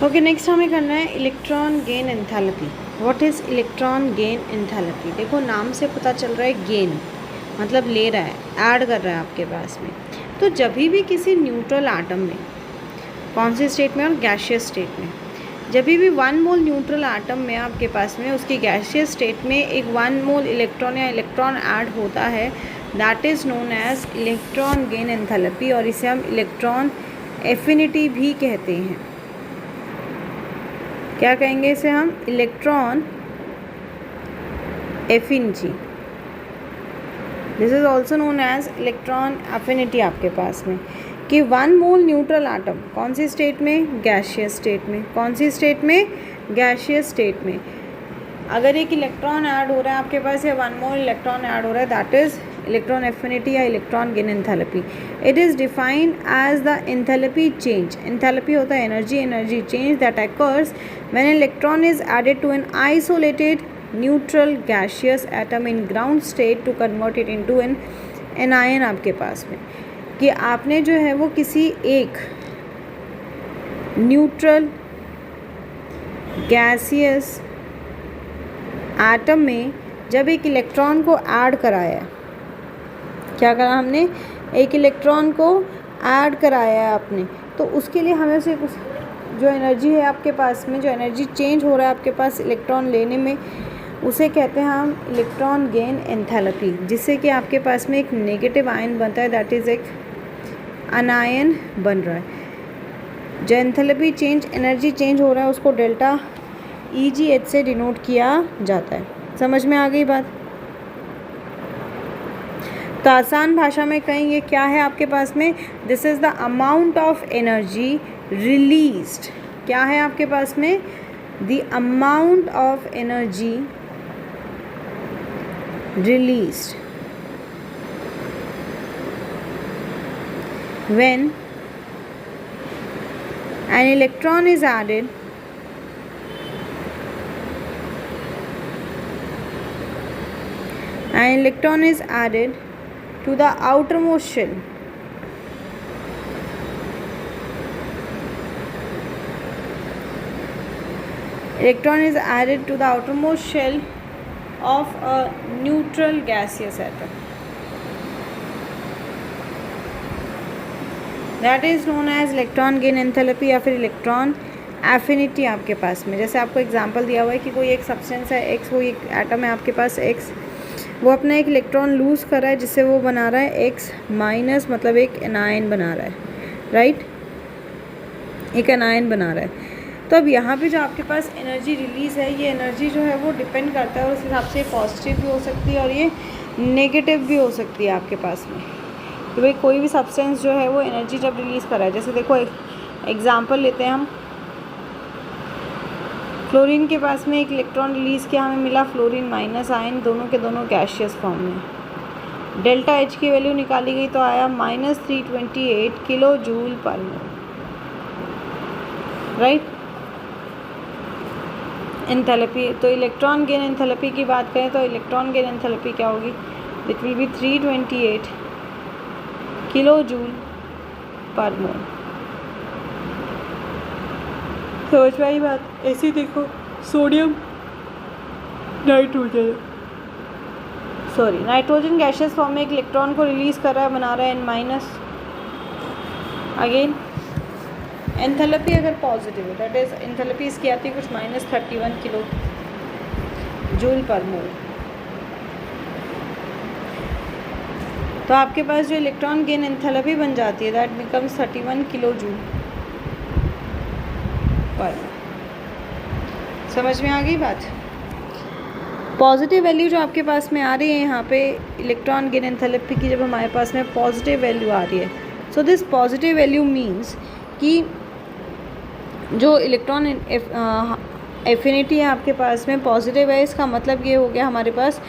Okay, next हमें करना है electron gain enthalpy. What is electron gain enthalpy? देखो नाम से पता चल रहा है गेन मतलब ले रहा है, ऐड कर रहा है आपके पास में। तो जब भी किसी न्यूट्रल आटम में, कौन से स्टेट में और गैशियस स्टेट में, जब भी 1 मोल न्यूट्रल आटम में आपके पास में उसकी गैशियस स्टेट में एक 1 मोल इलेक्ट्रॉन या इलेक्ट्रॉन ऐड होता है, that is known as electron gain enthalpy, और इसे हम इलेक्ट्रॉन एफिनिटी भी कहते हैं। क्या कहेंगे इसे हम? Electron affinity. This is also known as electron affinity आपके पास में, कि 1 मोल न्यूट्रल आटम कौन सी स्टेट में? गैशियस स्टेट में। कौन सी स्टेट में? गैशियस स्टेट में। अगर एक इलेक्ट्रॉन ऐड हो रहा है आपके पास या 1 मोल इलेक्ट्रॉन ऐड हो रहा है, दैट इज इलेक्ट्रॉन एफिनिटी या electron gain enthalpy. It is defined as the enthalpy change. Enthalpy होता है energy change that occurs when electron is added to an isolated neutral gaseous atom in ground state to convert it into an anion आपके पास में, कि आपने जो है वो किसी एक न्यूट्रल गैसियस एटम में जब एक इलेक्ट्रॉन को ऐड कराया, क्या करा हमने? एक इलेक्ट्रॉन को ऐड कराया है आपने, तो उसके लिए हमें से कुछ जो एनर्जी है आपके पास में, जो एनर्जी चेंज हो रहा है आपके पास इलेक्ट्रॉन लेने में, उसे कहते हैं हम इलेक्ट्रॉन गेन एंथैल्पी, जिससे कि आपके पास में एक नेगेटिव आयन बनता है, दैट इज़ एक अनायन बन रहा है। जो एंथैल्पी चेंज, एनर्जी चेंज हो रहा है, उसको डेल्टा EgH से डिनोट किया जाता है। समझ में आ गई बात? तो आसान भाषा में कहेंगे क्या है आपके पास में? This is the amount of energy released. क्या है आपके पास में? The amount of energy released when an electron is added to the outermost shell. Electron is added to the outermost shell of a neutral gaseous atom. That is known as electron gain enthalpy या फिर electron affinity आपके पास में। जैसे आपको example दिया हुआ है कि कोई एक सब्सटेंस है X, वो एक एटम है आपके पास X, वो अपना एक इलेक्ट्रॉन लूज़ कर रहा है, जिससे वो बना रहा है X माइनस, मतलब एक एनायन बना रहा है, राइट? एक एनायन बना रहा है। तो अब यहाँ पे जो आपके पास एनर्जी रिलीज़ है, ये एनर्जी जो है वो डिपेंड करता है, और उस हिसाब से पॉजिटिव भी हो सकती है और ये नेगेटिव भी हो सकती है आपके पास में, कि भाई कोई भी सब्सटेंस जो है वो एनर्जी जब रिलीज़ कर रहा है। जैसे देखो एग्जांपल लेते हैं हम, फ्लोरीन के पास में एक इलेक्ट्रॉन रिलीज़ किया, हमें मिला फ्लोरीन माइनस आयन, दोनों के दोनों गैशियस फॉर्म में। डेल्टा H की वैल्यू निकाली गई तो आया -328 kilo joule per mole, right? Enthalpy, तो इलेक्ट्रॉन गेन एंथैल्पी की बात करें तो इलेक्ट्रॉन गेन एंथैल्पी क्या होगी? It will be 328 kilo joule per mole. समझ में आई बात? ऐसे देखो, सोडियम नाइट्रोजन गैशियस फॉर्म में एक इलेक्ट्रॉन को रिलीज़ कर रहा है, बना रहा है N माइनस। अगेन एंथैल्पी अगर पॉजिटिव है, दैट इज एंथैल्पी इसकी आती है कुछ -31 किलो जूल पर मोल। तो आपके पास जो इलेक्ट्रॉन गेन एंथैल्पी बन जाती है, दैट बिकम्स 31 किलो जूल पर। समझ में आ गई बात? पॉजिटिव वैल्यू जो आपके पास में आ रही है यहाँ पे इलेक्ट्रॉन गेन एंथैल्पी की, जब हमारे पास में पॉजिटिव वैल्यू आ रही है, so this positive value means कि जो इलेक्ट्रॉन एफिनिटी है आपके पास में पॉजिटिव है। इसका मतलब ये हो गया हमारे पास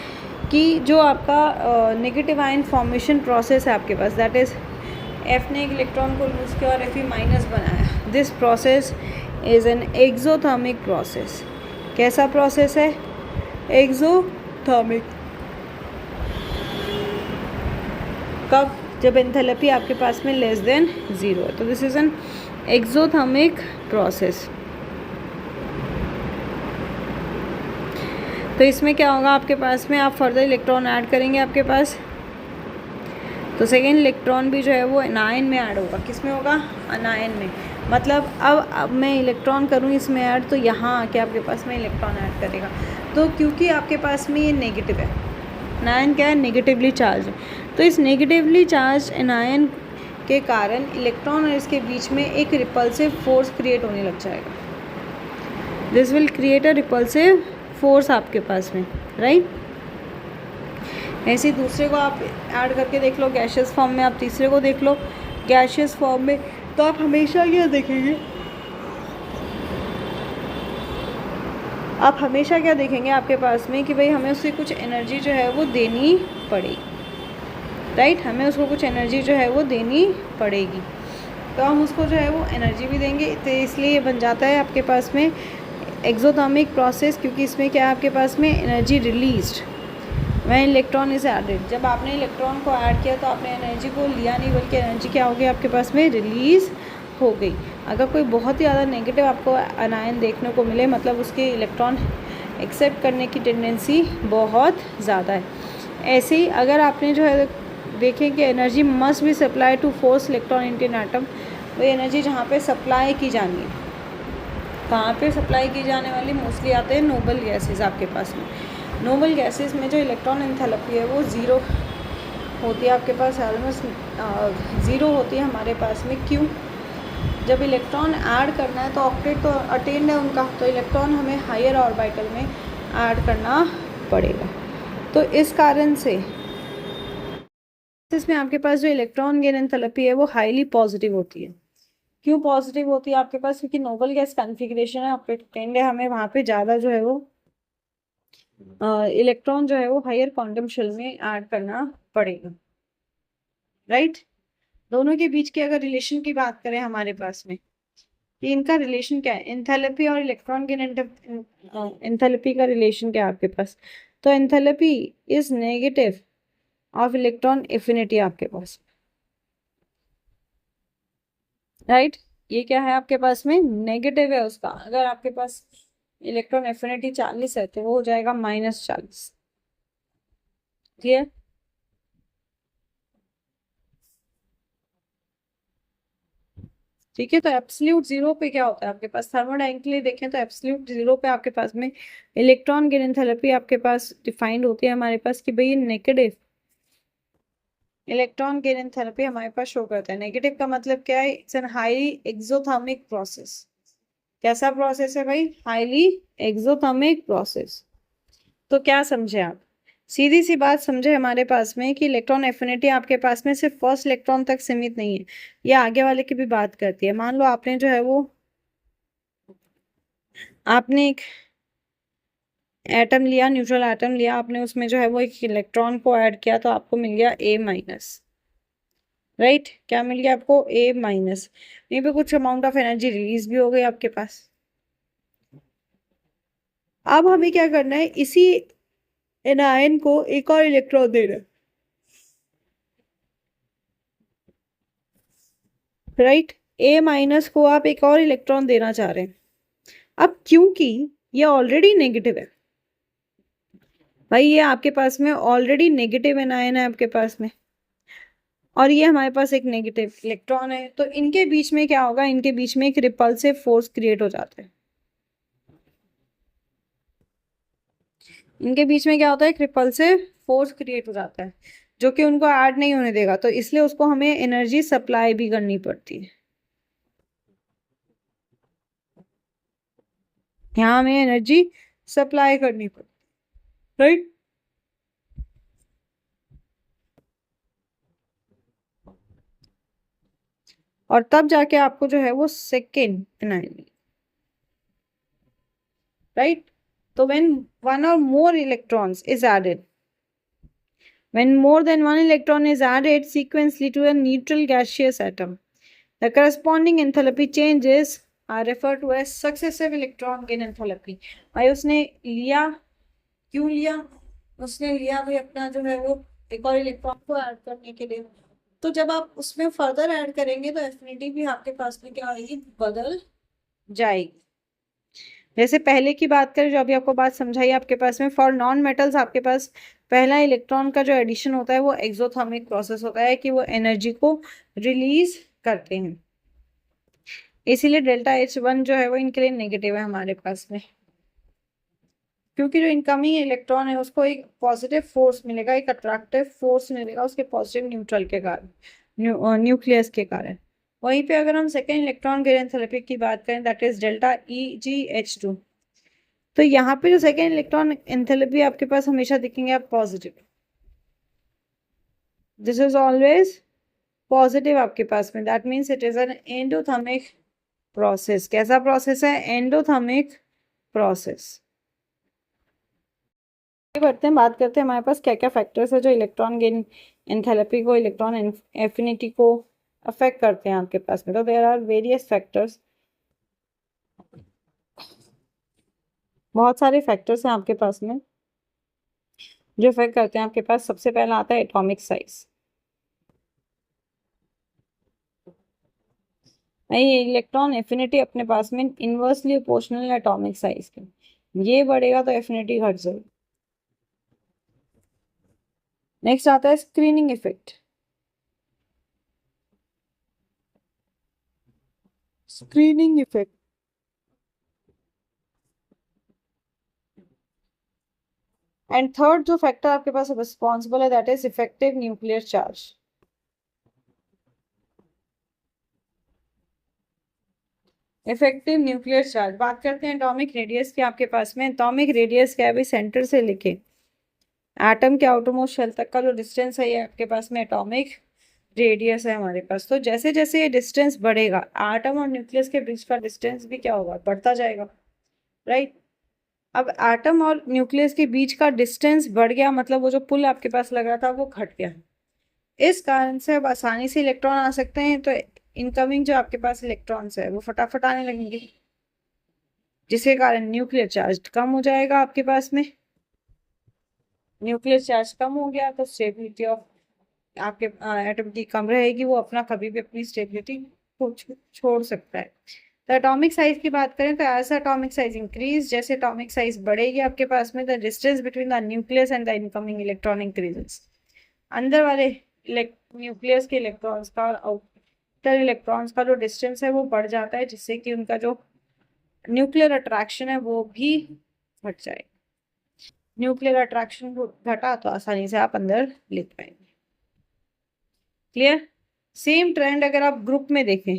कि जो आपका नेगेटिव आयन फॉर्मेशन प्रोसेस है आपके पास, दैट इज़ F ने एक इलेक्ट्रॉन को लूज़ किया और Fe माइनस बनाया। This process is an exothermic process. कैसा प्रोसेस है? एक्सोथर्मिक। कब? जब एंथैल्पी आपके पास में लेस देन 0 है, तो this is an exothermic process. तो इसमें क्या होगा आपके पास में, आप फर्दर इलेक्ट्रॉन ऐड करेंगे आपके पास, तो सेकेंड इलेक्ट्रॉन भी जो है वो अनायन में ऐड होगा। किस में होगा? अनायन में। मतलब अब मैं इलेक्ट्रॉन करूँ इसमें ऐड, तो यहाँ आके आपके पास में इलेक्ट्रॉन ऐड करेगा। तो क्योंकि आपके पास में ये नेगेटिव है, अनायन क्या है? नेगेटिवली चार्ज है। तो इस नेगेटिवली चार्ज अनायन के कारण इलेक्ट्रॉन और इसके बीच में एक रिपल्सिव फोर्स क्रिएट होने लग जाएगा। This will create a repulsive force आपके पास में, राइट। ऐसे ही दूसरे को आप ऐड करके देख लो गैशियस फॉर्म में, आप तीसरे को देख लो गैशियस फॉर्म में, तो आप हमेशा क्या देखेंगे, आप हमेशा क्या देखेंगे आपके पास में कि भाई हमें उससे कुछ एनर्जी जो है वो देनी पड़ेगी, राइट। हमें उसको कुछ एनर्जी जो है वो देनी पड़ेगी, तो हम उसको जो है वो एनर्जी भी देंगे। तो इसलिए ये बन जाता है आपके पास में एक्सोथर्मिक प्रोसेस, क्योंकि इसमें क्या है आपके पास में energy released when electron is added. जब आपने इलेक्ट्रॉन को ऐड किया तो आपने एनर्जी को लिया नहीं, बल्कि एनर्जी क्या हो गई आपके पास में? रिलीज़ हो गई। अगर कोई बहुत ही ज़्यादा नेगेटिव आपको अनायन देखने को मिले, मतलब उसके इलेक्ट्रॉन एक्सेप्ट करने की टेंडेंसी बहुत ज़्यादा है। ऐसे ही अगर आपने जो है देखें कि energy must be supply to force electron into an atom, वो एनर्जी जहाँ पे सप्लाई की जानी है, कहाँ पे सप्लाई की जाने वाली मोस्टली आते हैं नोबल गैसेस आपके पास में। नोबल गैसेस में जो इलेक्ट्रॉन एंथैल्पी है वो ज़ीरो होती है आपके पास, ऑलमोस्ट ज़ीरो होती है हमारे पास में। क्यों? जब इलेक्ट्रॉन ऐड करना है तो ऑक्टेट तो अटेंड है उनका, तो इलेक्ट्रॉन हमें हायर ऑर्बिटल में ऐड करना पड़ेगा। तो इस कारण से इसमें आपके पास जो इलेक्ट्रॉन गेन एंथैल्पी है वो हाईली पॉजिटिव होती है। क्यों पॉजिटिव होती है आपके पास? क्योंकि नोबल गैस कॉन्फ़िगरेशन है, ऑक्टेट अटेंड है, हमें वहाँ पे ज़्यादा जो है वो इलेक्ट्रॉन जो है वो हायर क्वांटम शेल में ऐड करना पड़ेगा, राइट। दोनों के बीच की अगर रिलेशन की बात करें हमारे पास में, कि इनका रिलेशन क्या है, एंथैल्पी और इलेक्ट्रॉन के एंथैल्पी का रिलेशन क्या है आपके पास? तो enthalpy is negative of electron affinity आपके पास, राइट। ये क्या है आपके पास में? नेगेटिव है उसका। अगर आपके पास इलेक्ट्रॉन एफिनिटी 40 है तो वो हो जाएगा -40, क्लियर। ठीक है, तो एब्सोल्यूट जीरो पे क्या होता है आपके पास? थर्मोडायनेमिकली देखें तो एब्सोल्यूट जीरो पे आपके पास में इलेक्ट्रॉन गेन एंथैल्पी आपके पास डिफाइंड होती है हमारे पास कि भाई नेगेटिव इलेक्ट्रॉन गेन एंथैल्पी हमारे पास शो करता है। नेगेटिव का मतलब क्या है? It's an highly exothermic process. कैसा प्रोसेस है भाई? Highly exothermic process. तो क्या समझे आप? सीधी सी बात समझे हमारे पास में कि इलेक्ट्रॉन एफिनिटी आपके पास में सिर्फ फर्स्ट इलेक्ट्रॉन तक सीमित नहीं है, ये आगे वाले की भी बात करती है। मान लो आपने जो है वो आपने एक एटम लिया, न्यूट्रल एटम लिया, आपने उसमें जो है वो एक इलेक्ट्रॉन को ऐड किया, तो आपको मिल गया A-, राइट। क्या मिल गया आपको? A-। यहीं पे कुछ अमाउंट ऑफ एनर्जी रिलीज भी हो गई आपके पास। अब हमें क्या करना है? इसी एनायन को एक और इलेक्ट्रॉन देना है, राइट। A- को आप एक और इलेक्ट्रॉन देना चाह रहे हैं। अब क्योंकि ये ऑलरेडी नेगेटिव है भाई, ये आपके पास में ऑलरेडी नेगेटिव एनायन है आपके पास में, और ये हमारे पास एक नेगेटिव इलेक्ट्रॉन है, तो इनके बीच में क्या होगा? इनके बीच में एक रिपल्सिव फोर्स क्रिएट हो जाता है। इनके बीच में क्या होता है? एक रिपल्सिव फोर्स क्रिएट हो जाता है, जो कि उनको ऐड नहीं होने देगा, तो इसलिए उसको हमें एनर्जी सप्लाई भी करनी पड़ती है। यहाँ हमें एनर्जी सप्लाई करनी पड़ती है, राइट। और तब जाके आपको जो है वो सेकेंड एनायन, राइट। तो when one or more electrons is added, when more than one electron is added sequentially to a neutral gaseous atom, the corresponding enthalpy changes are referred to as successive electron gain enthalpy। भाई उसने लिया, क्यों लिया? उसने लिया भाई अपना जो है वो एक और इलेक्ट्रॉन को ऐड करने के लिए। तो जब आप उसमें फर्दर ऐड करेंगे तो एफिनिटी भी आपके पास में क्या आएगी? बदल जाएगी। जैसे पहले की बात करें, जो अभी आपको बात समझाई आपके पास में, फॉर नॉन मेटल्स आपके पास पहला इलेक्ट्रॉन का जो एडिशन होता है वो एक्सोथर्मिक प्रोसेस होता है, कि वो एनर्जी को रिलीज करते हैं। इसीलिए डेल्टा H1 जो है वो इनके लिए नेगेटिव है हमारे पास में, क्योंकि जो इनकमिंग इलेक्ट्रॉन है उसको एक पॉजिटिव फोर्स मिलेगा, एक अट्रैक्टिव फोर्स मिलेगा उसके पॉजिटिव न्यूट्रल के कारण, न्यूक्लियस के कारण। वहीं पे अगर हम सेकेंड इलेक्ट्रॉन गियर एंथैल्पी की बात करें, दैट इज डेल्टा EgH2, तो यहाँ पे जो सेकेंड इलेक्ट्रॉन एंथैल्पी आपके पास हमेशा दिखेंगे आप positive, this is always positive आपके पास में, that means it is an endothermic process. कैसा प्रोसेस है? Endothermic process. बढ़ते हैं, बात करते हैं हमारे पास क्या क्या फैक्टर्स है जो इलेक्ट्रॉन गेन एंथैल्पी को, इलेक्ट्रॉन एफिनिटी को अफेक्ट करते हैं आपके पास में। तो देयर आर वेरियस फैक्टर्स, बहुत सारे फैक्टर्स हैं आपके पास में जो अफेक्ट करते हैं आपके पास। सबसे पहला आता है एटॉमिक साइज। ये इलेक्ट्रॉन एफिनिटी अपने पास में इनवर्सली प्रोपोर्शनल है एटॉमिक साइज के, ये बढ़ेगा तो एफिनिटी घट जाएगी। नेक्स्ट आता है screening effect. Screening effect, and third जो फैक्टर आपके पास रिस्पॉन्सिबल है that is effective nuclear charge. Effective nuclear charge, बात करते हैं एटॉमिक रेडियस की आपके पास में। एटॉमिक रेडियस क्या है भाई? सेंटर से लेके एटम के आउटरमोस्ट शेल तक का जो डिस्टेंस है ये आपके पास में एटॉमिक रेडियस है हमारे पास। तो जैसे जैसे ये डिस्टेंस बढ़ेगा, एटम और न्यूक्लियस के बीच का डिस्टेंस भी क्या होगा? बढ़ता जाएगा, राइट। अब एटम और न्यूक्लियस के बीच का डिस्टेंस बढ़ गया, मतलब वो जो पुल आपके पास लग रहा था वो घट गया। इस कारण से अब आसानी से इलेक्ट्रॉन आ सकते हैं, तो इनकमिंग जो आपके पास इलेक्ट्रॉन्स है वो फटाफट आने लगेंगे, जिसके कारण न्यूक्लियर चार्ज कम हो जाएगा आपके पास में। न्यूक्लियर चार्ज कम हो गया तो स्टेबिलिटी ऑफ आपके एटम की कम रहेगी, वो अपना कभी भी अपनी स्टेबिलिटी को छोड़ सकता है। तो एटॉमिक साइज की बात करें तो एज एटॉमिक साइज इंक्रीज, जैसे एटॉमिक साइज बढ़ेगी आपके पास में, the distance between the nucleus and the incoming electron increases. अंदर वाले न्यूक्लियस के इलेक्ट्रॉन्स का और आउटर इलेक्ट्रॉन्स का जो डिस्टेंस है वो बढ़ जाता है, जिससे कि उनका जो न्यूक्लियर अट्रैक्शन है वो भी घट जाए। न्यूक्लियर अट्रैक्शन घटा तो आसानी से आप अंदर ले पाएंगे। क्लियर? सेम ट्रेंड अगर आप ग्रुप में देखें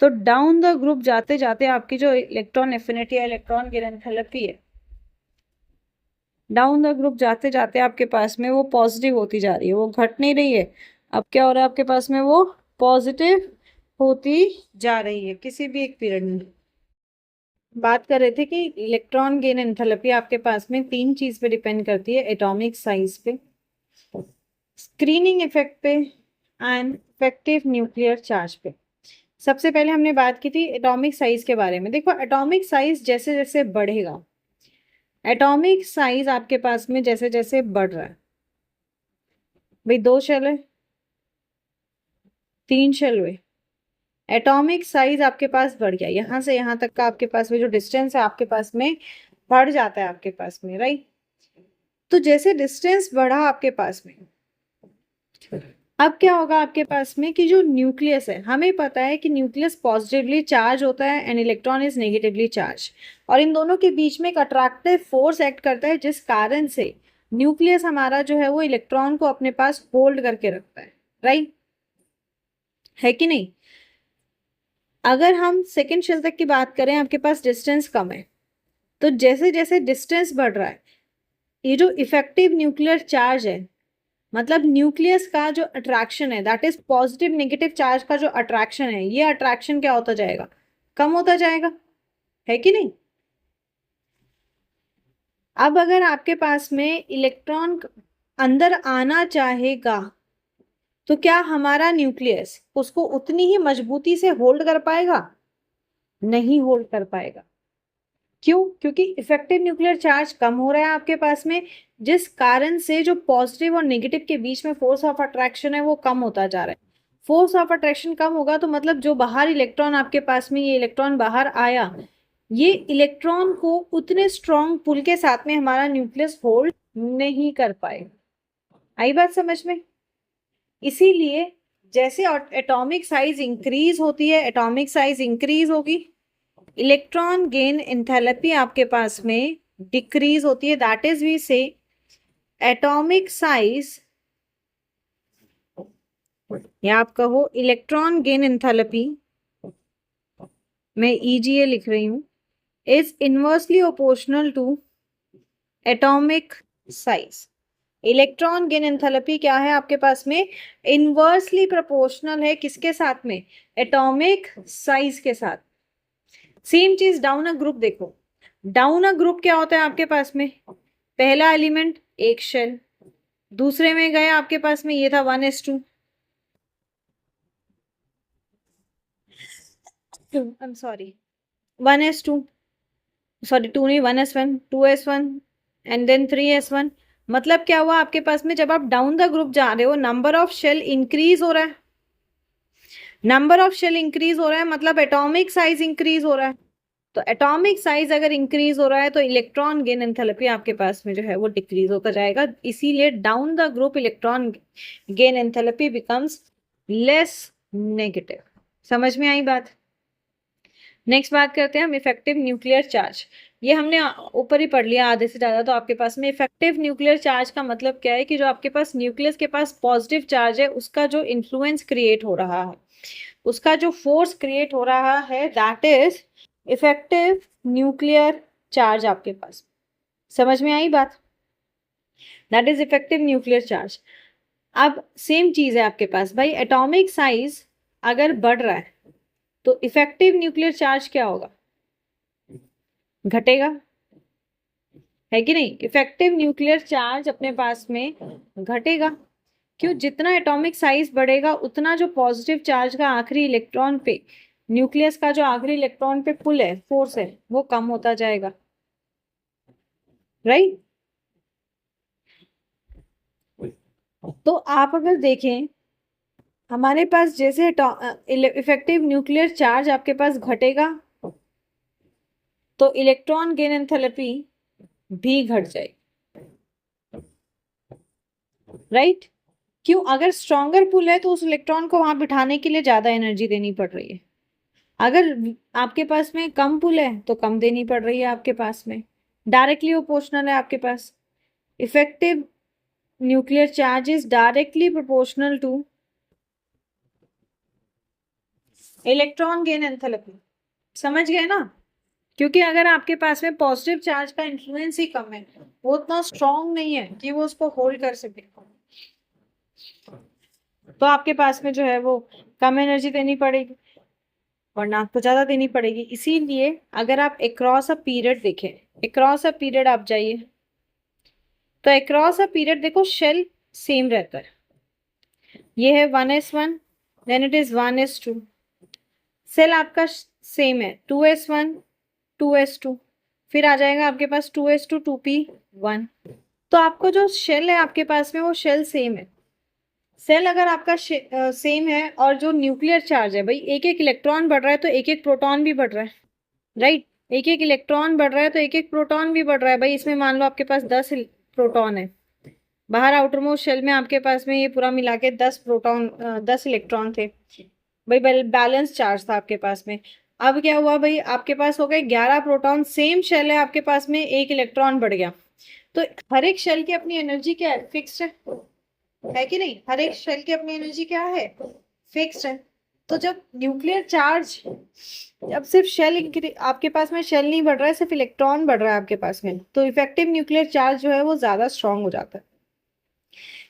तो डाउन द ग्रुप जाते जाते आपकी जो इलेक्ट्रॉन एफिनिटी है, इलेक्ट्रॉन गियर एंथैल्पी है, डाउन द ग्रुप जाते जाते आपके पास में वो पॉजिटिव होती जा रही है, वो घट नहीं रही है। अब क्या हो रहा है आपके पास में? वो पॉजिटिव होती जा रही है किसी भी एक पीरियड में। बात कर रहे थे कि इलेक्ट्रॉन गेन एंथैल्पी आपके पास में तीन चीज पे डिपेंड करती है, एटॉमिक साइज पे, स्क्रीनिंग इफेक्ट पे, एंड इफेक्टिव न्यूक्लियर चार्ज पे। सबसे पहले हमने बात की थी एटॉमिक साइज के बारे में। देखो एटॉमिक साइज जैसे जैसे बढ़ेगा, एटॉमिक साइज आपके पास में जैसे जैसे बढ़ रहा है, भाई 2 शेल है, 3 शेल हुए, एटॉमिक साइज आपके पास बढ़ गया, यहां से यहां तक का आपके पास में जो डिस्टेंस है आपके पास में बढ़ जाता है आपके पास में, राइट। तो जैसे डिस्टेंस बढ़ा आपके पास में, अब क्या होगा आपके पास में कि जो न्यूक्लियस है, हमें पता है कि न्यूक्लियस पॉजिटिवली चार्ज होता है and electron is negatively charge, और इन दोनों के बीच में एक अट्रैक्टिव फोर्स एक्ट करता है, जिस कारण से न्यूक्लियस हमारा जो है वो इलेक्ट्रॉन को अपने पास होल्ड करके रखता है, राइट, है कि नहीं। अगर हम सेकेंड शेल तक की बात करें, आपके पास डिस्टेंस कम है, तो जैसे जैसे डिस्टेंस बढ़ रहा है, ये जो इफेक्टिव न्यूक्लियर चार्ज है, मतलब न्यूक्लियस का जो अट्रैक्शन है, that is positive negative charge का जो अट्रैक्शन है, ये अट्रैक्शन क्या होता जाएगा? कम होता जाएगा, है कि नहीं। अब अगर आपके पास में इलेक्ट्रॉन अंदर आना चाहेगा, तो क्या हमारा न्यूक्लियस उसको उतनी ही मजबूती से होल्ड कर पाएगा? नहीं होल्ड कर पाएगा। क्यों? क्योंकि इफेक्टिव न्यूक्लियर चार्ज कम हो रहा है आपके पास में, जिस कारण से जो पॉजिटिव और नेगेटिव के बीच में फोर्स ऑफ अट्रैक्शन है वो कम होता जा रहा है। फोर्स ऑफ अट्रैक्शन कम होगा तो मतलब जो बाहर इलेक्ट्रॉन आपके पास में, ये इलेक्ट्रॉन बाहर आया, ये इलेक्ट्रॉन को उतने स्ट्रॉन्ग पुल के साथ में हमारा न्यूक्लियस होल्ड नहीं कर पाएगा। आई बात समझ में? इसीलिए जैसे एटॉमिक साइज इंक्रीज होती है, एटॉमिक साइज इंक्रीज होगी, इलेक्ट्रॉन गेन एंथैल्पी आपके पास में डिक्रीज होती है। That is we say atomic size, या आप कहो इलेक्ट्रॉन गेन एंथैल्पी, मैं EGA लिख रही हूं, is inversely proportional to atomic size. Electron gain enthalpy क्या है आपके पास में? इनवर्सली प्रोपोर्शनल है किसके साथ में? एटॉमिक साइज के साथ। सेम चीज डाउन अ ग्रुप देखो, डाउन अ ग्रुप क्या होता है आपके पास में? पहला एलिमेंट एक शेल, दूसरे में गया आपके पास में ये था 1s2, I am sorry 1s2, sorry 2 नहीं, 1s1, 2s1 and then 3s1। मतलब क्या हुआ आपके पास में? जब आप डाउन द ग्रुप जा रहे हो, नंबर ऑफ शेल इंक्रीज हो रहा है, नंबर ऑफ शेल इंक्रीज हो रहा है, मतलब एटॉमिक साइज इंक्रीज हो रहा है। तो एटॉमिक साइज अगर इंक्रीज हो रहा है तो इलेक्ट्रॉन गेन एंथैल्पी आपके पास में जो है वो डिक्रीज होता जाएगा। इसीलिए down the group electron gain enthalpy becomes less negative. समझ में आई बात? नेक्स्ट बात करते हैं हम इफेक्टिव न्यूक्लियर चार्ज। ये हमने ऊपर ही पढ़ लिया आधे से ज्यादा। तो आपके पास में इफेक्टिव न्यूक्लियर चार्ज का मतलब क्या है कि जो आपके पास न्यूक्लियस के पास पॉजिटिव चार्ज है उसका जो इन्फ्लुएंस क्रिएट हो रहा है, उसका जो फोर्स क्रिएट हो रहा है, that is effective nuclear charge आपके पास। समझ में आई बात? That is effective nuclear charge. अब सेम चीज है आपके पास भाई, एटॉमिक साइज अगर बढ़ रहा है तो इफेक्टिव न्यूक्लियर चार्ज क्या होगा? घटेगा, है कि नहीं? इफेक्टिव न्यूक्लियर चार्ज अपने पास में घटेगा। क्यों? जितना एटॉमिक साइज बढ़ेगा उतना जो पॉजिटिव चार्ज का आखिरी इलेक्ट्रॉन पे, न्यूक्लियस का जो आखिरी इलेक्ट्रॉन पे पुल है, फोर्स है, वो कम होता जाएगा। राइट? तो आप अगर देखें हमारे पास जैसे इफेक्टिव न्यूक्लियर चार्ज आपके पास घटेगा तो इलेक्ट्रॉन गेन एंथैल्पी भी घट जाएगी। राइट? क्यों? अगर स्ट्रॉन्गर पुल है तो उस इलेक्ट्रॉन को वहां बिठाने के लिए ज्यादा एनर्जी देनी पड़ रही है। अगर आपके पास में कम पुल है तो कम देनी पड़ रही है आपके पास में। डायरेक्टली प्रोपोर्शनल है आपके पास। Effective nuclear charge is directly proportional to electron gain enthalpy. समझ गए ना? क्योंकि अगर आपके पास में पॉजिटिव चार्ज का इन्फ्लुएंस ही कम है, वो उतना स्ट्रॉन्ग नहीं है कि वो उसको होल्ड कर सके, तो आपके पास में जो है वो कम एनर्जी देनी पड़ेगी, वरना आपको ज्यादा देनी पड़ेगी। इसीलिए अगर आप अक्रॉस अ पीरियड देखें, अक्रॉस अ पीरियड आप जाइए, तो अक्रॉस अ पीरियड देखो शेल सेम रहता है। ये है 1s1, then it is 1s2। Shell आपका सेम है 2s1, 2s2, फिर आ जाएगा आपके पास 2s2, 2p1। तो आपको जो शेल है आपके पास में वो शेल सेम है। सेल अगर आपका सेम है और जो न्यूक्लियर चार्ज है भाई, एक एक इलेक्ट्रॉन बढ़ रहा है तो एक एक प्रोटॉन भी बढ़ रहा है। राइट? एक एक इलेक्ट्रॉन बढ़ रहा है तो एक एक प्रोटॉन भी बढ़ रहा है भाई। इसमें मान लो आपके पास 10 प्रोटॉन है, बाहर आउटर मोस्ट शेल में आपके पास में ये पूरा मिला के 10 प्रोटॉन, 10 इलेक्ट्रॉन थे भाई, बैलेंस चार्ज था आपके पास में। अब क्या हुआ भाई, आपके पास हो गए 11 प्रोटॉन, सेम शेल है आपके पास में, एक इलेक्ट्रॉन बढ़ गया। तो हर एक शेल की अपनी एनर्जी क्या है? फिक्स्ड है कि नहीं? हर एक शेल की अपनी एनर्जी क्या है? फिक्स्ड है। तो जब न्यूक्लियर चार्ज, जब सिर्फ शेल आपके पास में शेल नहीं बढ़ रहा है, सिर्फ इलेक्ट्रॉन बढ़ रहा है आपके पास में, तो इफेक्टिव न्यूक्लियर चार्ज जो है वो ज्यादा स्ट्रांग हो जाता है।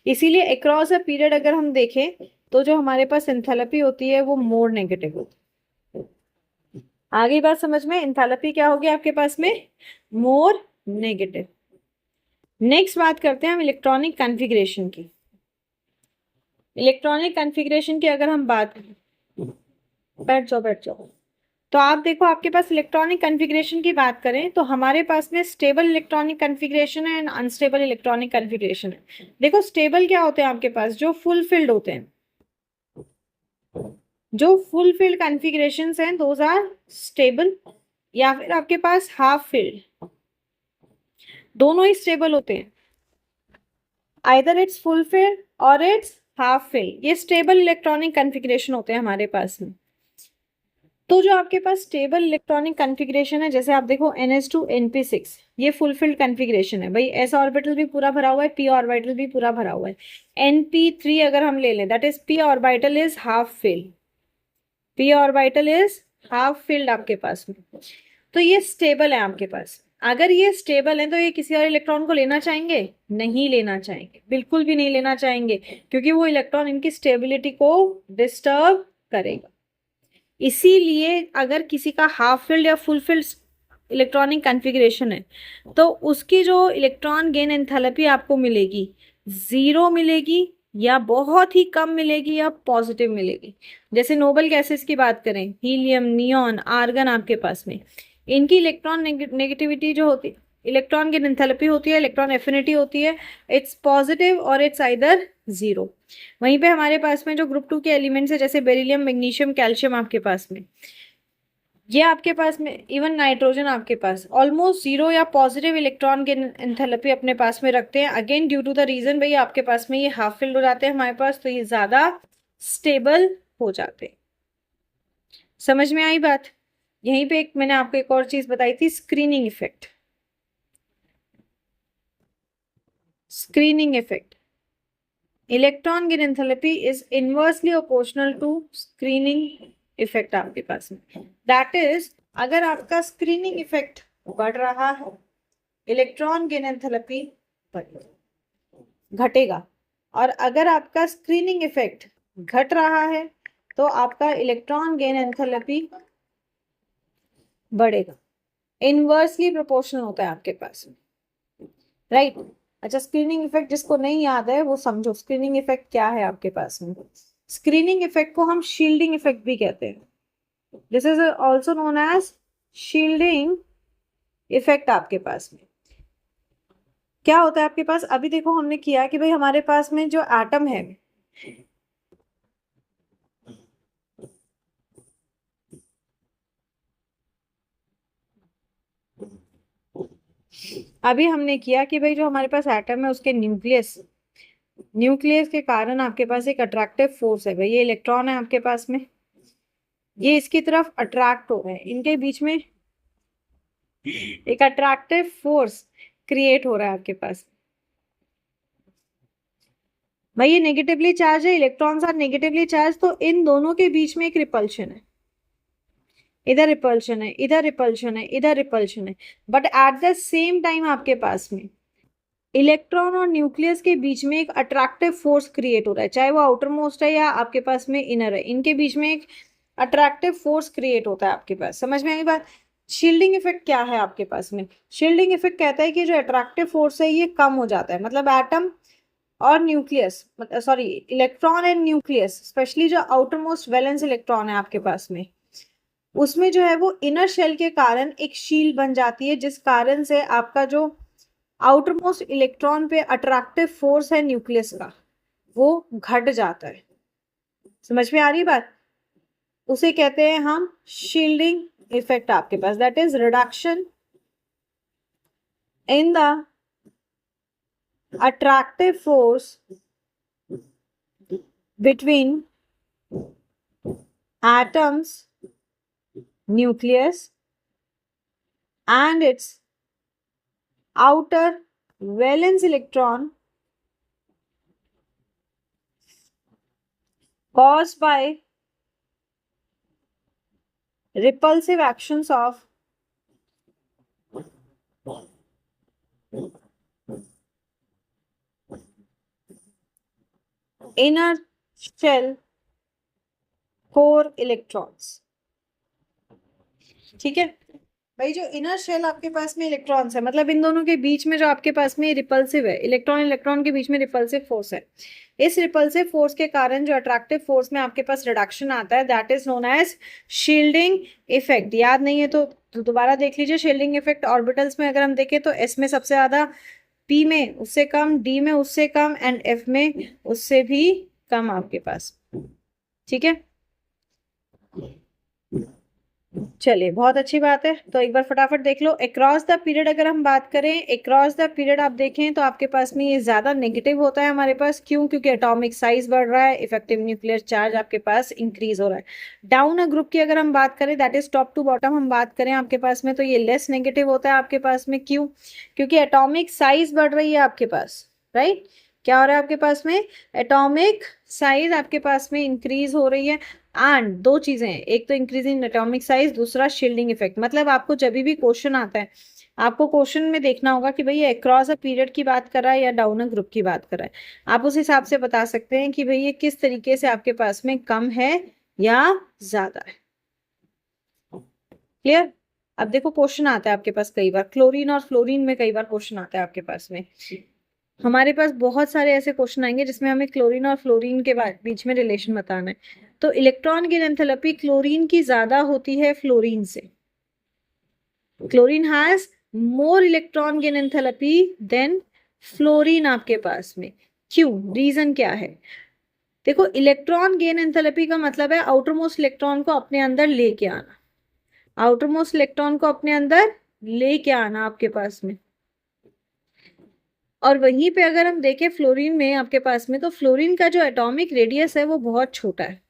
इसीलिए अक्रॉस अ पीरियड अगर हम देखें तो जो हमारे पास एंथैल्पी होती है वो मोर नेगेटिव होती है। आगे बात समझ में? एंथैल्पी क्या होगी आपके पास में? More negative. नेक्स्ट बात करते हैं हम इलेक्ट्रॉनिक कॉन्फ़िगरेशन की। इलेक्ट्रॉनिक कॉन्फ़िगरेशन की अगर हम बात करें, बैठ जाओ बैठ जाओ, तो आप देखो आपके पास इलेक्ट्रॉनिक कॉन्फ़िगरेशन की बात करें तो हमारे पास में स्टेबल इलेक्ट्रॉनिक कॉन्फ़िगरेशन है एंड अनस्टेबल इलेक्ट्रॉनिक कॉन्फ़िगरेशन है। देखो स्टेबल क्या होते हैं आपके पास? जो फुलफिल्ड होते हैं, जो फुलफिल्ड कॉन्फ़िगरेशंस हैं दोज आर स्टेबल या फिर आपके पास हाफ फिल्ड, दोनों ही स्टेबल होते हैं। आइदर इट्स फुल फिल्ड और इट्स हाफ फिल्ड, ये स्टेबल इलेक्ट्रॉनिक कॉन्फ़िगरेशन होते हैं हमारे पास में। तो जो आपके पास स्टेबल इलेक्ट्रॉनिक कॉन्फ़िगरेशन है, जैसे आप देखो NH2 NP6, ये फुलफिल्ड कॉन्फ़िगरेशन है भाई, s ऑर्बिटल भी पूरा भरा हुआ है, p ऑर्बिटल भी पूरा भरा हुआ है। NP3 अगर हम ले लें, that is p orbital is half filled, p orbital is half filled आपके पास में। तो ये स्टेबल है आपके पास। अगर ये स्टेबल है तो ये किसी और इलेक्ट्रॉन को लेना चाहेंगे? नहीं लेना चाहेंगे, बिल्कुल भी नहीं लेना चाहेंगे, क्योंकि वो इलेक्ट्रॉन इनकी स्टेबिलिटी को डिस्टर्ब करेगा। इसीलिए अगर किसी का हाफ फिल्ड या फुल फिल्ड इलेक्ट्रॉनिक कॉन्फ़िगरेशन है तो उसकी जो इलेक्ट्रॉन गेन एंथैल्पी आपको मिलेगी, 0 मिलेगी या बहुत ही कम मिलेगी या पॉजिटिव मिलेगी। जैसे नोबल गैसेस की बात करें, हीलियम, नियॉन, आर्गन आपके पास में, इनकी इलेक्ट्रॉन नेगेटिविटी जो होती है, इलेक्ट्रॉन गेन एंथैल्पी होती है, इलेक्ट्रॉन एफिनिटी होती है, इट्स पॉजिटिव और इट्स आइदर 0। वहीं पे हमारे पास में जो ग्रुप 2 के एलिमेंट्स है, जैसे बेरिलियम, मैग्नीशियम, कैल्शियम आपके पास में, ये आपके पास में, इवन नाइट्रोजन आपके पास ऑलमोस्ट 0 या पॉजिटिव इलेक्ट्रॉन के एंथैल्पी अपने पास में रखते हैं। Again due to the reason भाई आपके पास में ये हाफ फिल्ड हो जाते हैं हमारे पास, तो ये ज्यादा स्टेबल हो जाते हैं। समझ में आई बात? यहीं पे एक मैंने आपको एक और चीज बताई थी, screening effect. Screening effect, electron gain enthalpy is inversely proportional to screening effect आपके पास में। दैट इज, अगर आपका स्क्रीनिंग इफेक्ट बढ़ रहा है, इलेक्ट्रॉन गेन एंथैल्पी घटेगा, और अगर आपका स्क्रीनिंग इफेक्ट घट रहा है तो आपका इलेक्ट्रॉन गेन एंथैल्पी बढ़ेगा। इनवर्सली प्रोपोर्शनल होता है आपके पास, राइट? अच्छा, स्क्रीनिंग इफेक्ट जिसको नहीं याद है वो समझो, स्क्रीनिंग इफेक्ट क्या है आपके पास में। स्क्रीनिंग इफेक्ट को हम शील्डिंग इफेक्ट भी कहते हैं। This is also known as shielding effect. आपके पास में क्या होता है आपके पास, अभी देखो हमने किया कि भाई हमारे पास में जो एटम है, अभी हमने किया कि भाई जो हमारे पास एटम है उसके न्यूक्लियस, न्यूक्लियस के कारण आपके पास एक अट्रैक्टिव फोर्स है भाई, ये इलेक्ट्रॉन है आपके पास में, ये इसकी तरफ अट्रैक्ट हो रहे हैं, इनके बीच में एक अट्रैक्टिव फोर्स क्रिएट हो रहा है आपके पास। भाई ये नेगेटिवली चार्ज है, इलेक्ट्रॉन्स आर नेगेटिवली चार्ज, तो इन दोनों के बीच में एक रिपल्शन है, इधर रिपल्शन है, इधर रिपल्शन है, इधर रिपल्शन है, but at the same time आपके पास में इलेक्ट्रॉन और न्यूक्लियस के बीच में एक अट्रैक्टिव फोर्स क्रिएट हो रहा है, चाहे वो आउटर मोस्ट है या आपके पास में इनर है, इनके बीच में एक अट्रैक्टिव फोर्स क्रिएट होता है आपके पास। समझ में आई बात? शील्डिंग इफेक्ट क्या है आपके पास में? शील्डिंग इफेक्ट कहता है कि जो अट्रैक्टिव फोर्स है ये कम हो जाता है, मतलब एटम और nucleus, sorry electron and nucleus, specially जो आउटर मोस्ट वैलेंस इलेक्ट्रॉन है आपके पास में, उसमें जो है वो इनर शेल के कारण एक शील्ड बन जाती है, जिस कारण से आपका जो आउटर मोस्ट इलेक्ट्रॉन पे अट्रैक्टिव फोर्स है न्यूक्लियस का वो घट जाता है। समझ में आ रही बात? उसे कहते हैं हम शील्डिंग इफेक्ट आपके पास, that is reduction in the attractive force between atoms, nucleus and its outer valence electron caused by repulsive actions of inner shell core electrons। ठीक है भाई, जो इनर शेल आपके पास में इलेक्ट्रॉन्स है, मतलब इन दोनों के बीच में जो आपके पास में रिपल्सिव है, इलेक्ट्रॉन इलेक्ट्रॉन के बीच में रिपल्सिव फोर्स है, इस रिपल्सिव फोर्स के कारण जो अट्रैक्टिव फोर्स में आपके पास रिडक्शन आता है, that is known as shielding effect. याद नहीं है तो दोबारा देख लीजिए। शील्डिंग इफेक्ट ऑर्बिटल्स में अगर हम देखें तो एस में सबसे ज्यादा, पी में उससे कम, डी में उससे कम, एंड एफ में उससे भी कम आपके पास। ठीक है, चलिए, बहुत अच्छी बात है। तो एक बार फटाफट देख लो, अक्रॉस द पीरियड अगर हम बात करें, अक्रॉस द पीरियड आप देखें तो आपके पास में ये ज्यादा नेगेटिव होता है हमारे पास। क्यों? क्योंकि एटॉमिक साइज बढ़ रहा है, इफेक्टिव न्यूक्लियर चार्ज आपके पास इंक्रीज हो रहा है। डाउन अ ग्रुप की अगर हम बात करें, that is top to bottom हम बात करें आपके पास में, तो ये लेस नेगेटिव होता है आपके पास में। क्यों? क्योंकि एटॉमिक साइज बढ़ रही है आपके पास, राइट? क्या हो रहा है आपके पास में? एटॉमिक साइज आपके पास में इंक्रीज हो रही है। एंड दो चीजें हैं, एक तो इंक्रीज इन एटॉमिक साइज, दूसरा शील्डिंग इफेक्ट। मतलब आपको जब भी क्वेश्चन आता है, आपको क्वेश्चन में देखना होगा कि भैया अक्रॉस अ पीरियड की बात कर रहा है या डाउन अ ग्रुप की बात कर रहा है। आप उस हिसाब से बता सकते हैं कि भाई ये किस तरीके से आपके पास में कम है या ज्यादा है। क्लियर? अब देखो, क्वेश्चन आता है आपके पास कई बार क्लोरीन और फ्लोरीन में, कई बार क्वेश्चन आता है आपके पास में। हमारे पास बहुत सारे ऐसे क्वेश्चन आएंगे जिसमें हमें क्लोरीन और फ्लोरीन के बीच में रिलेशन बताना है। तो इलेक्ट्रॉन गेन एंथैल्पी क्लोरीन की ज्यादा होती है फ्लोरीन से। Chlorine has more electron gain enthalpy than fluorine आपके पास में। क्यों? रीजन क्या है? देखो, इलेक्ट्रॉन गेन एंथैल्पी का मतलब है आउटर मोस्ट इलेक्ट्रॉन को अपने अंदर लेके आना। आउटर मोस्ट इलेक्ट्रॉन को अपने अंदर लेके आना आपके पास में। और वहीं पे अगर हम देखें फ्लोरीन में आपके पास में, तो फ्लोरीन का जो एटॉमिक रेडियस है वो बहुत छोटा है।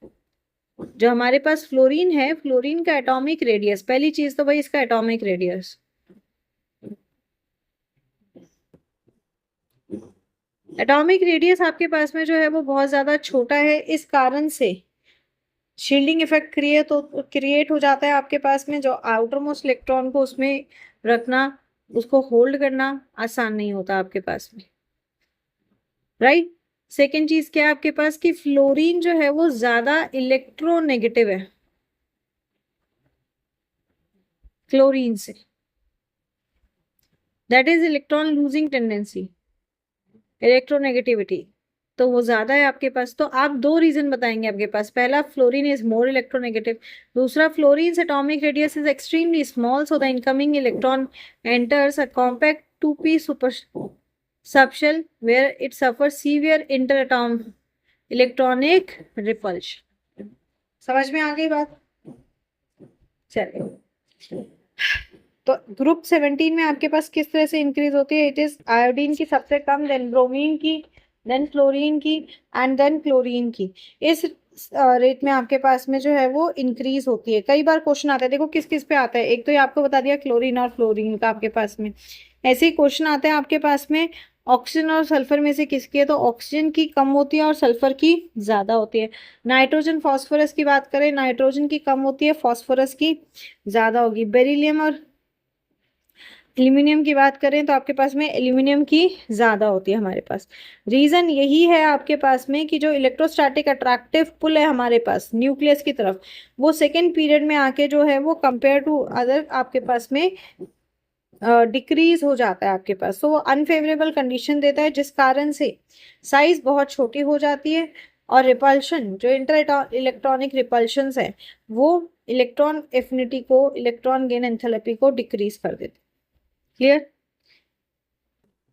जो हमारे पास फ्लोरीन है, फ्लोरीन का एटॉमिक रेडियस, पहली चीज तो भाई इसका एटॉमिक रेडियस, एटॉमिक रेडियस आपके पास में जो है वो बहुत ज्यादा छोटा है। इस कारण से शील्डिंग इफेक्ट क्रिएट हो जाता है आपके पास में। जो आउटर मोस्ट इलेक्ट्रॉन को उसमें रखना, उसको होल्ड करना आसान नहीं होता आपके पास में, राइट? सेकेंड चीज क्या है आपके पास कि फ्लोरीन जो है वो ज्यादा इलेक्ट्रोनेगेटिव है क्लोरीन से। That is electron losing tendency, electronegativity तो वो ज्यादा है आपके पास। तो आप दो रीजन बताएंगे आपके पास, पहला फ्लोरीन इज मोर इलेक्ट्रोनेगेटिव, दूसरा fluorine atomic radius is extremely small so the incoming electron enters a compact 2p super subshell where it suffer severe inter atom electronic repulsion. समझ में आ गई बात? चलिए, तो ग्रुप 17 में आपके पास किस तरह से इंक्रीज होती है? इट इज आयोडीन की सबसे कम, देन ब्रोमीन की, देन फ्लोरीन की, एंड देन क्लोरीन की। इस रेट में आपके पास में जो है वो इंक्रीज होती है। कई बार क्वेश्चन आता है, देखो किस किस पे आता है। एक तो ये आपको बता दिया क्लोरीन और फ्लोरीन का आपके पास में। ऐसे ही क्वेश्चन आते हैं आपके पास में ऑक्सीजन और सल्फर में से किसकी है, तो ऑक्सीजन की कम होती है और सल्फर की ज्यादा होती है। नाइट्रोजन फॉस्फोरस की बात करें, नाइट्रोजन की कम होती है, फॉस्फोरस की ज्यादा होगी। बेरिलियम और एल्यूमिनियम की बात करें तो आपके पास में एल्यूमिनियम की ज्यादा होती है हमारे पास। रीजन यही है आपके पास में कि जो इलेक्ट्रोस्टैटिक अट्रैक्टिव पुल है हमारे पास न्यूक्लियस की तरफ, वो सेकेंड पीरियड में आके जो है वो कंपेयर टू अदर आपके पास में डिक्रीज हो जाता है आपके पास। तो वो अनफेवरेबल कंडीशन देता है, जिस कारण से साइज बहुत छोटी हो जाती है। और रिपल्शन, जो इंटर इलेक्ट्रॉनिक रिपल्शंस है, वो इलेक्ट्रॉन एफिनिटी को, इलेक्ट्रॉन गेन एंथैल्पी को डिक्रीज कर देते। क्लियर?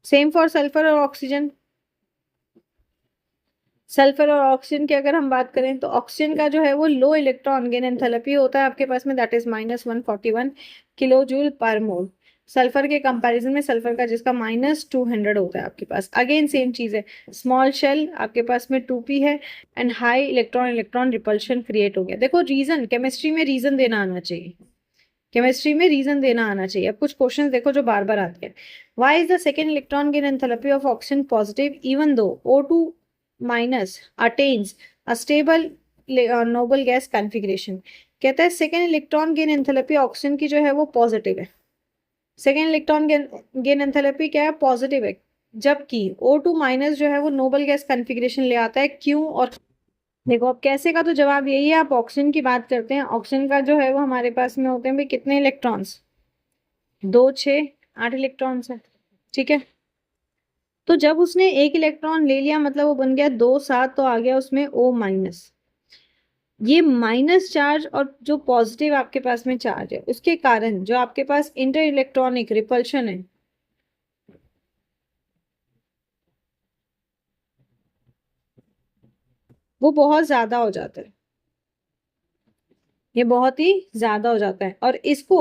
सेम फॉर सल्फर और ऑक्सीजन। सल्फर और ऑक्सीजन की अगर हम बात करें तो ऑक्सीजन का जो है वो लो इलेक्ट्रॉन गेन एंथैल्पी होता है आपके पास में, that is -141 kilo joule per mole. Sulphur के कंपैरिजन में सल्फर का जिसका -200 होता है आपके पास। अगेन सेम चीज है, स्मॉल शेल आपके पास में 2p है, and high electron electron repulsion create हो गया। देखो रीजन, केमिस्ट्री में रीजन देना आना चाहिए, केमिस्ट्री में रीजन देना आना चाहिए। अब कुछ क्वेश्चंस देखो जो बार बार आते हैं। Why is the second electron gain enthalpy of oxygen positive even though O2 minus attains a stable noble gas configuration? कहता है second electron gain enthalpy oxygen की जो है वो पॉजिटिव है। सेकेंड इलेक्ट्रॉन गेन एंथैल्पी क्या है? पॉजिटिव है। जबकि O2 माइनस जो है वो नोबल गैस कॉन्फ़िगरेशन ले आता है। क्यों? और देखो, अब कैसे का तो जवाब यही है। आप ऑक्सीजन की बात करते हैं, ऑक्सीजन का जो है वो हमारे पास में होते हैं भाई कितने इलेक्ट्रॉन्स? 2 6 8 इलेक्ट्रॉन्स है, ठीक है। तो जब उसने एक इलेक्ट्रॉन ले लिया, मतलब वो बन गया 2 7, तो आ गया उसमें O माइनस। ये माइनस चार्ज और जो पॉजिटिव आपके पास में चार्ज है, उसके कारण जो आपके पास इंटर इलेक्ट्रॉनिक रिपल्शन है, वो बहुत ज्यादा हो जाता है। ये बहुत ही ज़्यादा हो जाता है। और इसको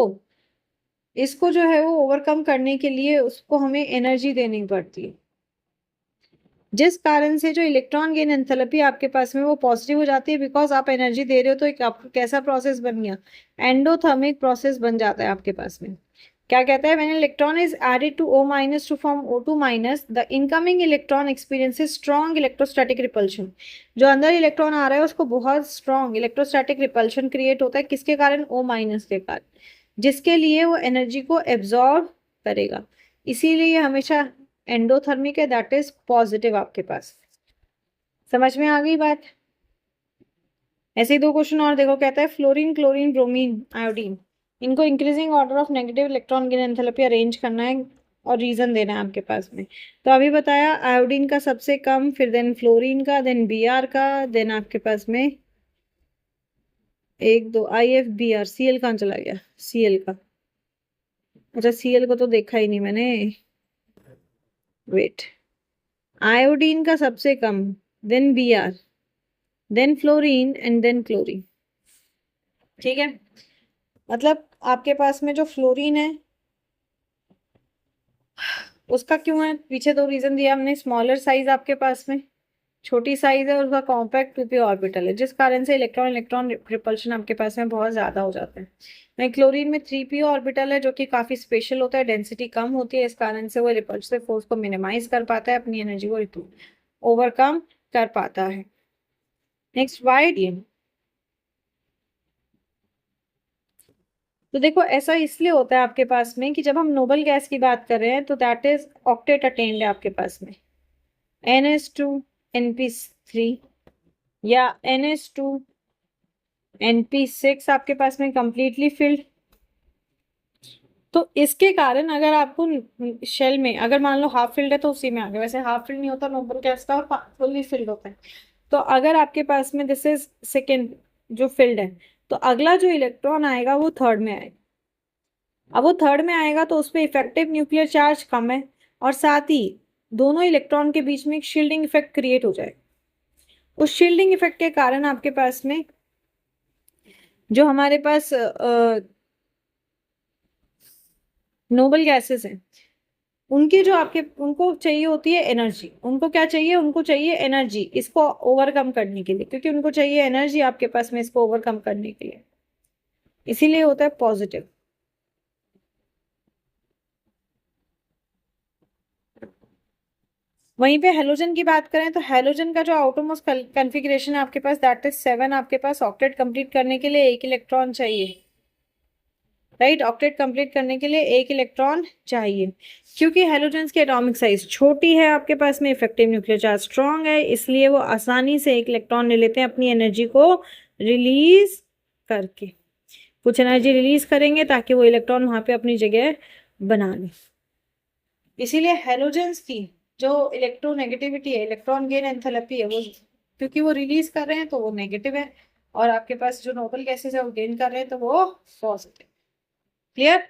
इसको जो है वो ओवरकम करने के लिए उसको हमें एनर्जी देनी पड़ती है, जिस कारण से जो इलेक्ट्रॉन गेन एंथैल्पी आपके पास में वो पॉजिटिव हो जाती है, बिकॉज आप एनर्जी दे रहे हो। तो एक आपको कैसा प्रोसेस बन गया, एंडोथर्मिक प्रोसेस बन जाता है आपके पास में। क्या कहता है, when electron is added to O minus two form O2 minus, the incoming electron experiences strong electrostatic repulsion. जो अंदर इलेक्ट्रॉन आ रहा है उसको बहुत स्ट्रॉन्ग इलेक्ट्रोस्टैटिक रिपल्शन क्रिएट होता है, किसके कारण, O माइनस के कारण, जिसके लिए वो एनर्जी को एब्जॉर्ब करेगा। इसीलिए हमेशा एंडोथर्मिक है, दैट इज पॉजिटिव आपके पास। समझ में आ गई बात। ऐसे ही दो क्वेश्चन और देखो, कहता है फ्लोरीन, क्लोरीन, ब्रोमीन, आयोडीन, इनको increasing order of negative electron gain enthalpy arrange करना है और रीजन देना है आपके पास में। तो अभी बताया आयोडीन का सबसे कम, फिर देन फ्लोरीन का, देन Br का, देन आपके पास में एक दो IFBr, Cl कहाँ चला गया, Cl का, अच्छा Cl को तो देखा ही नहीं मैंने, वेट, आयोडीन का सबसे कम, then Br, then fluorine and then chlorine. ठीक है, मतलब आपके पास में जो फ्लोरीन है उसका क्यों है, पीछे दो रीजन दिया हमने, स्मॉलर साइज आपके पास में, छोटी साइज है, उसका कॉम्पैक्ट 2p ऑर्बिटल है, जिस कारण से इलेक्ट्रॉन इलेक्ट्रॉन रिपल्शन आपके पास में बहुत ज्यादा हो जाता है। वहीं क्लोरीन में 3p ऑर्बिटल है, जो कि काफी स्पेशल होता है, डेंसिटी कम होती है, इस कारण से वो रिपल्सिव फोर्स को मिनिमाइज कर पाता है, अपनी एनर्जी को ओवरकम कर पाता है। नेक्स्ट वाइड, तो देखो ऐसा इसलिए होता है आपके पास में कि जब हम नोबल गैस की बात कर रहे हैं तो दैट इज ऑक्टेट अटेन्ड है आपके पास में, NH2 NP3 या NH2 NP6 आपके पास में कंप्लीटली फिल्ड। तो इसके कारण अगर आपको शेल में अगर मान लो हाफ फिल्ड है तो उसी में आ गया, वैसे हाफ फिल्ड नहीं होता नोबल गैस का, और फुल्ली फिल्ड होता है। तो अगर आपके पास में दिस इज सेकेंड जो फिल्ड है, तो अगला जो इलेक्ट्रॉन आएगा वो थर्ड में आएगा। अब वो थर्ड में आएगा तो उसमें इफेक्टिव न्यूक्लियर चार्ज कम है, और साथ ही दोनों इलेक्ट्रॉन के बीच में एक शील्डिंग इफेक्ट क्रिएट हो जाए। उस शील्डिंग इफेक्ट के कारण आपके पास में जो हमारे पास नोबल गैसेस हैं, उनकी जो आपके उनको चाहिए होती है एनर्जी, उनको क्या चाहिए, उनको चाहिए एनर्जी इसको ओवरकम करने के लिए, क्योंकि उनको चाहिए एनर्जी आपके पास में इसको ओवरकम करने के लिए, इसीलिए होता है पॉजिटिव। वहीं पे हेलोजन की बात करें तो हेलोजन का जो आउटरमोस्ट कॉन्फ़िगरेशन है आपके पास, दैट इज 7, आपके पास ऑक्टेट कंप्लीट करने के लिए एक इलेक्ट्रॉन चाहिए, राइट, ऑक्टेट कंप्लीट करने के लिए एक इलेक्ट्रॉन चाहिए, क्योंकि हेलोजेंस की एटॉमिक साइज छोटी है, आपके पास में इफेक्टिव न्यूक्लियर चार्ज स्ट्रॉन्ग है, इसलिए वो आसानी से एक इलेक्ट्रॉन ले लेते हैं अपनी एनर्जी को रिलीज करके, कुछ एनर्जी रिलीज करेंगे ताकि वो इलेक्ट्रॉन वहां पे अपनी जगह बना ले। इसीलिए हेलोजेंस की जो इलेक्ट्रोनेगेटिविटी है, इलेक्ट्रॉन गेन एंथैल्पी है, वो क्योंकि वो रिलीज कर रहे हैं तो वो नेगेटिव है, और आपके पास जो नोबल गैसेस है वो गेन कर रहे हैं तो वो पॉजिटिव। क्लियर।